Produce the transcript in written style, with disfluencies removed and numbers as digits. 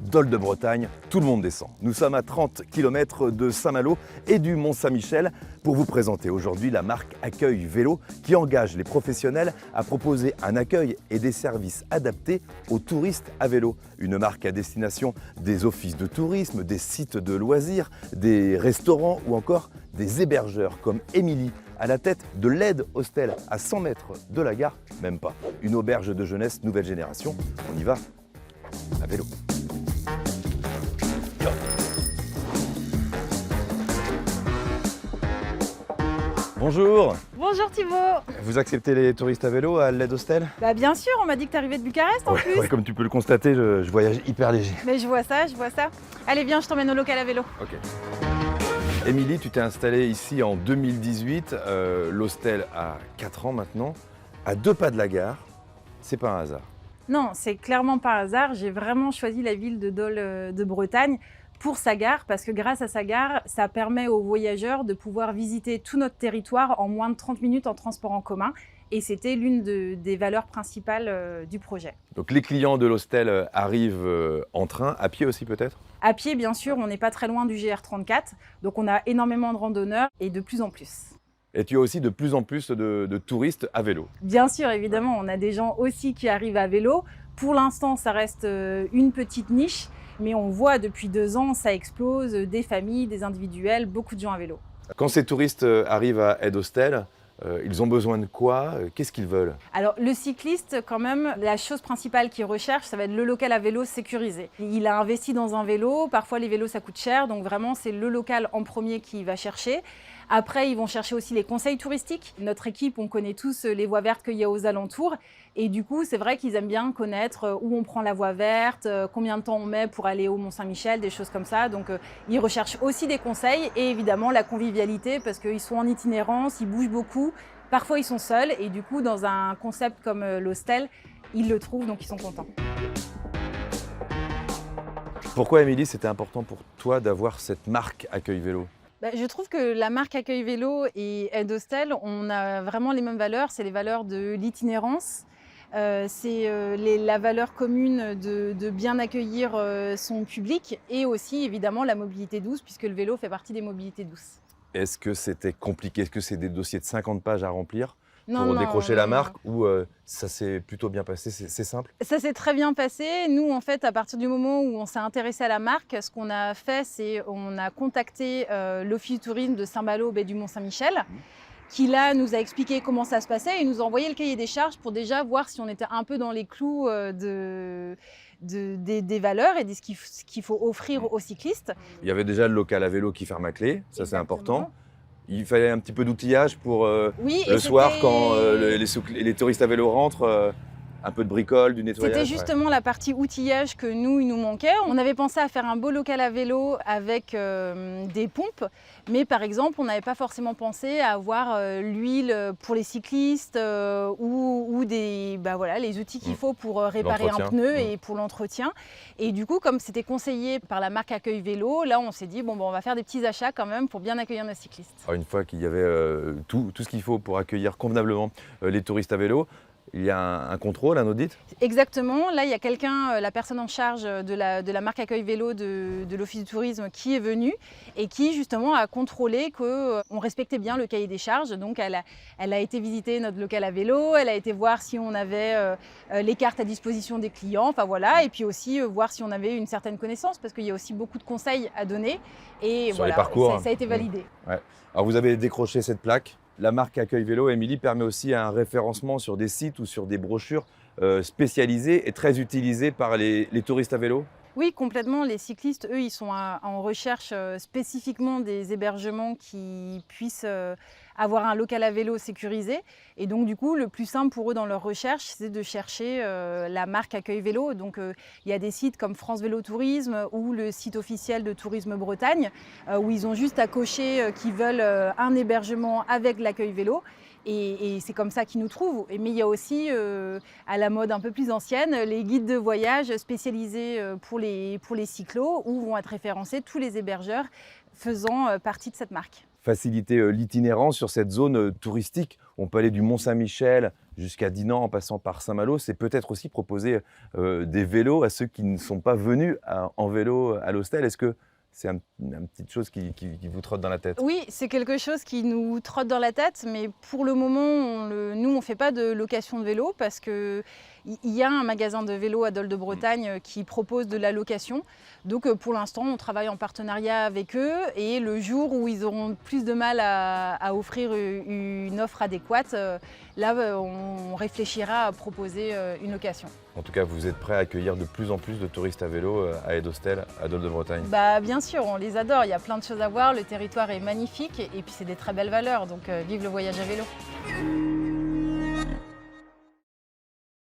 Dol de Bretagne, tout le monde descend. Nous sommes à 30 km de Saint-Malo et du Mont-Saint-Michel pour vous présenter aujourd'hui la marque Accueil Vélo qui engage les professionnels à proposer un accueil et des services adaptés aux touristes à vélo. Une marque à destination des offices de tourisme, des sites de loisirs, des restaurants ou encore des hébergeurs comme Émilie, à la tête de l'Aide Hostel à 100 mètres de la gare, même pas. Une auberge de jeunesse nouvelle génération. On y va à vélo. Bonjour. Bonjour Thibaut. Vous acceptez les touristes à vélo à l'Aide Hostel? Bah bien sûr, on m'a dit que tu arrivais de Bucarest en plus. Ouais, comme tu peux le constater, je voyage hyper léger. Mais je vois ça. Allez viens, je t'emmène au local à vélo. Ok. Émilie, tu t'es installée ici en 2018, l'hostel a 4 ans maintenant, à 2 pas de la gare. C'est pas un hasard. Non, c'est clairement pas hasard. J'ai vraiment choisi la ville de Dol de Bretagne pour sa gare, parce que grâce à sa gare, ça permet aux voyageurs de pouvoir visiter tout notre territoire en moins de 30 minutes en transport en commun. Et c'était l'une des valeurs principales du projet. Donc les clients de l'hostel arrivent en train, à pied aussi peut-être? À pied, bien sûr, on n'est pas très loin du GR34, donc on a énormément de randonneurs et de plus en plus. Et tu as aussi de plus en plus de touristes à vélo. Bien sûr, évidemment, on a des gens aussi qui arrivent à vélo. Pour l'instant, ça reste une petite niche, mais on voit depuis 2 ans, ça explose, des familles, des individuels, beaucoup de gens à vélo. Quand ces touristes arrivent à Aide Hostel, ils ont besoin de quoi? Qu'est-ce qu'ils veulent? Alors le cycliste, quand même, la chose principale qu'il recherche, ça va être le local à vélo sécurisé. Il a investi dans un vélo, parfois les vélos ça coûte cher, donc vraiment c'est le local en premier qu'il va chercher. Après, ils vont chercher aussi les conseils touristiques. Notre équipe, on connaît tous les voies vertes qu'il y a aux alentours. Et du coup, c'est vrai qu'ils aiment bien connaître où on prend la voie verte, combien de temps on met pour aller au Mont-Saint-Michel, des choses comme ça. Donc, ils recherchent aussi des conseils et évidemment la convivialité parce qu'ils sont en itinérance, ils bougent beaucoup. Parfois, ils sont seuls et du coup, dans un concept comme l'hostel, ils le trouvent, donc ils sont contents. Pourquoi, Émilie, c'était important pour toi d'avoir cette marque Accueil Vélo? Je trouve que la marque Accueil Vélo et Aide Hostel, on a vraiment les mêmes valeurs. C'est les valeurs de l'itinérance, c'est la valeur commune de bien accueillir son public et aussi évidemment la mobilité douce puisque le vélo fait partie des mobilités douces. Est-ce que c'était compliqué? Est-ce que c'est des dossiers de 50 pages à remplir pour Non, décrocher non, la non. marque ou ça s'est plutôt bien passé? C'est simple? Ça s'est très bien passé. Nous, en fait, à partir du moment où on s'est intéressé à la marque, ce qu'on a fait, c'est on a contacté l'Office du tourisme de Saint-Malo, baie du Mont-Saint-Michel, qui là nous a expliqué comment ça se passait et nous a envoyé le cahier des charges pour déjà voir si on était un peu dans les clous des valeurs et de ce qu'il faut offrir aux cyclistes. Il y avait déjà le local à vélo qui ferme à clé, ça c'est Exactement. important. Il fallait un petit peu d'outillage pour Oui, le et soir c'était- quand les touristes à vélo rentrent, un peu de bricole, du nettoyage. C'était justement la partie outillage que il nous manquait. On avait pensé à faire un beau local à vélo avec des pompes, mais par exemple, on n'avait pas forcément pensé à avoir l'huile pour les cyclistes ou les outils qu'il faut pour réparer un L'entretien. pneu et pour l'entretien. Et du coup, comme c'était conseillé par la marque Accueil Vélo, là, on s'est dit, on va faire des petits achats quand même pour bien accueillir nos cyclistes. Alors, une fois qu'il y avait tout ce qu'il faut pour accueillir convenablement les touristes à vélo, il y a un contrôle, un audit. Exactement. Là, il y a quelqu'un, la personne en charge de la marque Accueil Vélo de l'Office du tourisme qui est venue et qui justement a contrôlé qu'on respectait bien le cahier des charges. Donc, elle a été visiter notre local à vélo, elle a été voir si on avait les cartes à disposition des clients, enfin voilà, et puis aussi voir si on avait une certaine connaissance parce qu'il y a aussi beaucoup de conseils à donner. Et Sur voilà, les parcours. ça a été validé. Ouais. Alors vous avez décroché cette plaque. La marque Accueil Vélo, Émilie, permet aussi un référencement sur des sites ou sur des brochures spécialisées et très utilisées par les touristes à vélo. Oui, complètement. Les cyclistes, eux, ils sont en recherche spécifiquement des hébergements qui puissent avoir un local à vélo sécurisé. Et donc, du coup, le plus simple pour eux dans leur recherche, c'est de chercher la marque Accueil Vélo. Donc, il y a des sites comme France Vélo Tourisme ou le site officiel de Tourisme Bretagne, où ils ont juste à cocher qu'ils veulent un hébergement avec l'accueil vélo. Et c'est comme ça qu'ils nous trouvent. Mais il y a aussi, à la mode un peu plus ancienne, les guides de voyage spécialisés pour les cyclos, où vont être référencés tous les hébergeurs faisant partie de cette marque. faciliter l'itinérance sur cette zone touristique. On peut aller du Mont-Saint-Michel jusqu'à Dinan en passant par Saint-Malo. C'est peut-être aussi proposer des vélos à ceux qui ne sont pas venus en vélo à l'hostel. Est-ce que c'est une petite chose qui vous trotte dans la tête? Oui, c'est quelque chose qui nous trotte dans la tête, mais pour le moment, nous, on ne fait pas de location de vélo parce qu'il y a un magasin de vélo à Dol de Bretagne qui propose de la location. Donc pour l'instant, on travaille en partenariat avec eux et le jour où ils auront plus de mal à offrir une offre adéquate, là, on réfléchira à proposer une location. En tout cas, vous êtes prêt à accueillir de plus en plus de touristes à vélo à Aide-Hostel, à Dol de Bretagne? Bah, bien sûr, on les adore, il y a plein de choses à voir, le territoire est magnifique et puis c'est des très belles valeurs, donc vive le voyage à vélo.